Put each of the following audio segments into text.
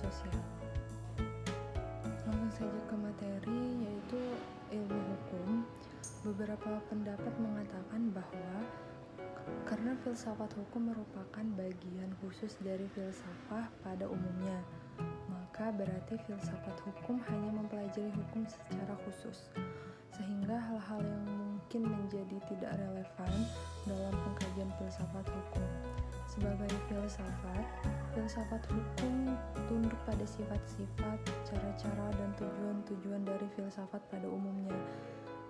sosial. Langsung saja ke materi, yaitu ilmu hukum. Beberapa pendapat mengatakan bahwa karena filsafat hukum merupakan bagian khusus dari filsafat pada umumnya, maka berarti filsafat hukum hanya mempelajari hukum secara khusus, sehingga hal-hal yang mungkin menjadi tidak relevan dalam pengkajian filsafat hukum. Sebagai filsafat hukum tunduk pada sifat-sifat, cara-cara, dan tujuan-tujuan dari filsafat pada umumnya.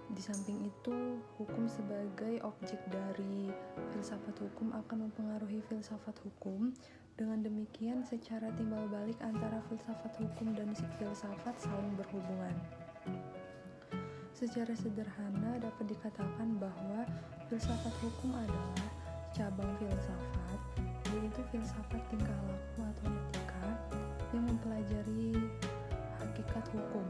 Di samping itu, hukum sebagai objek dari filsafat hukum akan mempengaruhi filsafat hukum. Dengan demikian, secara timbal balik antara filsafat hukum dan filsafat saling berhubungan. Secara sederhana dapat dikatakan bahwa filsafat hukum adalah cabang filsafat, yaitu filsafat tingkah laku atau etika yang mempelajari hakikat hukum.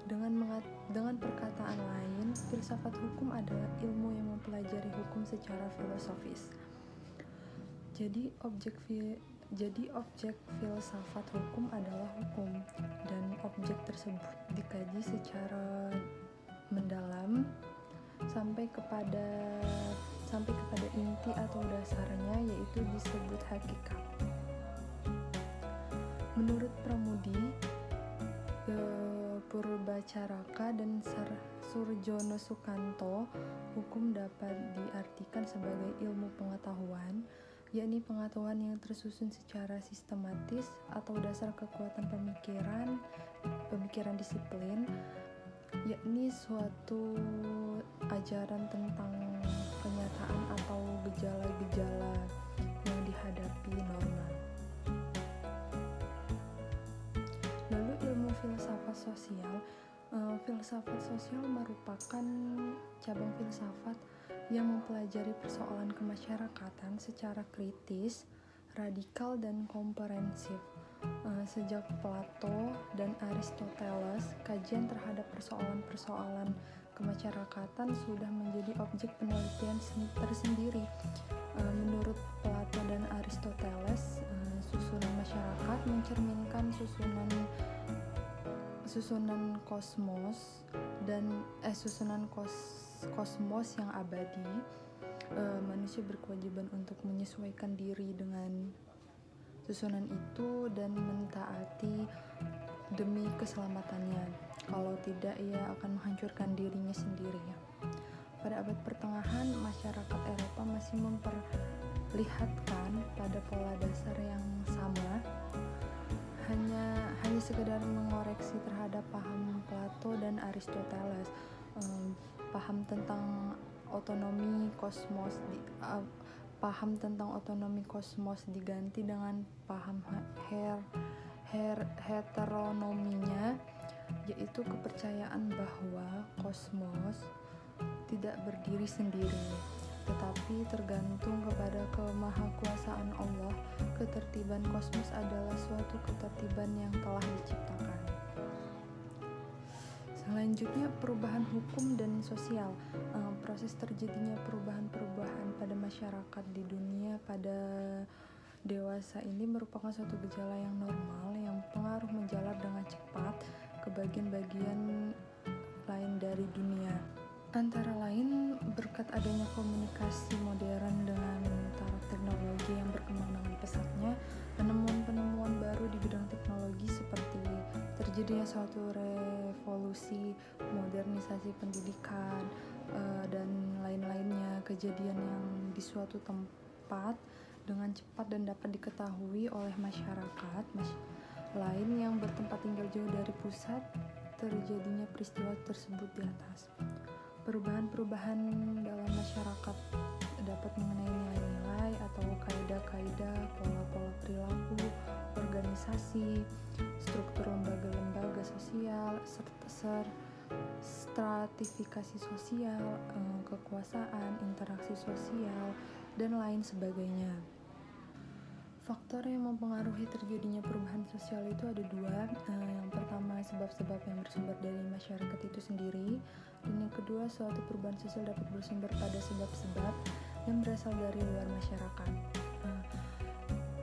Dengan perkataan lain, filsafat hukum adalah ilmu yang mempelajari hukum secara filosofis. Jadi objek filsafat hukum adalah hukum, dan objek tersebut dikaji secara mendalam sampai kepada inti atau dasarnya, yaitu disebut hakikat. Menurut Pramudi Purbacaraka dan Surjono Sukanto, hukum dapat diartikan sebagai ilmu pengetahuan, yakni pengetahuan yang tersusun secara sistematis atau dasar kekuatan pemikiran disiplin, yakni suatu ajaran tentang kenyataan atau gejala-gejala yang dihadapi normal. Lalu ilmu filsafat sosial. Filsafat sosial merupakan cabang filsafat yang mempelajari persoalan kemasyarakatan secara kritis, radikal, dan komprehensif. Sejak Plato dan Aristoteles, kajian terhadap persoalan-persoalan kemasyarakatan sudah menjadi objek penelitian tersendiri. Menurut Plato dan Aristoteles, susunan masyarakat mencerminkan susunan kosmos yang abadi. Manusia berkewajiban untuk menyesuaikan diri dengan susunan itu dan mentaati demi keselamatannya. Kalau tidak, ia akan menghancurkan dirinya sendiri. Pada abad pertengahan, masyarakat Eropa masih memperlihatkan pada pola dasar yang sama, hanya sekedar mengoreksi terhadap paham Plato dan Aristoteles. Paham tentang otonomi kosmos diganti dengan paham heteronominya, yaitu kepercayaan bahwa kosmos tidak berdiri sendiri, tetapi tergantung kepada kemahakuasaan Allah. Ketertiban kosmos adalah suatu ketertiban yang telah diciptakan. Selanjutnya, perubahan hukum dan sosial. Proses terjadinya perubahan-perubahan pada masyarakat di dunia pada dewasa ini merupakan suatu gejala yang normal, yang pengaruh menjalar dengan cepat ke bagian-bagian lain dari dunia. Antara lain, berkat adanya komunikasi modern dengan taraf teknologi yang berkembang dengan pesatnya, penemuan-penemuan baru di bidang teknologi seperti terjadinya suatu revolusi, modernisasi pendidikan, dan lain-lainnya, kejadian yang di suatu tempat dengan cepat dan dapat diketahui oleh masyarakat lain yang bertempat tinggal jauh dari pusat terjadinya peristiwa tersebut di atas. Perubahan-perubahan dalam masyarakat dapat mengenai nilai-nilai atau kaidah-kaidah, pola-pola perilaku, organisasi, struktur lembaga-lembaga sosial, stratifikasi sosial, kekuasaan, interaksi sosial, dan lain sebagainya. Faktor yang mempengaruhi terjadinya perubahan sosial itu ada dua. Yang pertama, sebab-sebab yang bersumber dari masyarakat itu sendiri, dan yang kedua, suatu perubahan sosial dapat bersumber pada sebab-sebab yang berasal dari luar masyarakat.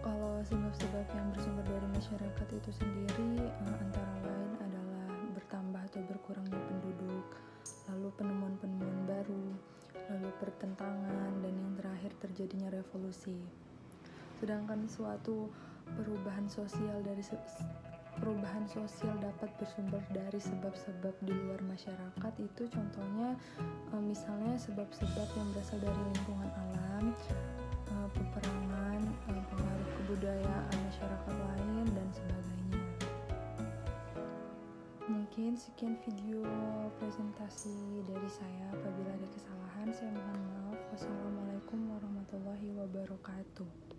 Kalau Sebab-sebab yang bersumber dari masyarakat itu sendiri antara lain adalah bertambah atau berkurangnya penduduk, lalu penemuan-penemuan baru, lalu pertentangan, dan yang terakhir terjadinya revolusi. Sedangkan suatu perubahan sosial dapat bersumber dari sebab-sebab di luar masyarakat. Itu contohnya misalnya sebab-sebab yang berasal dari lingkungan alam, peperangan, pengaruh kebudayaan masyarakat lain, dan sebagainya. Mungkin sekian video presentasi dari saya. Apabila ada kesalahan, saya mohon maaf. Wassalamualaikum warahmatullahi wabarakatuh.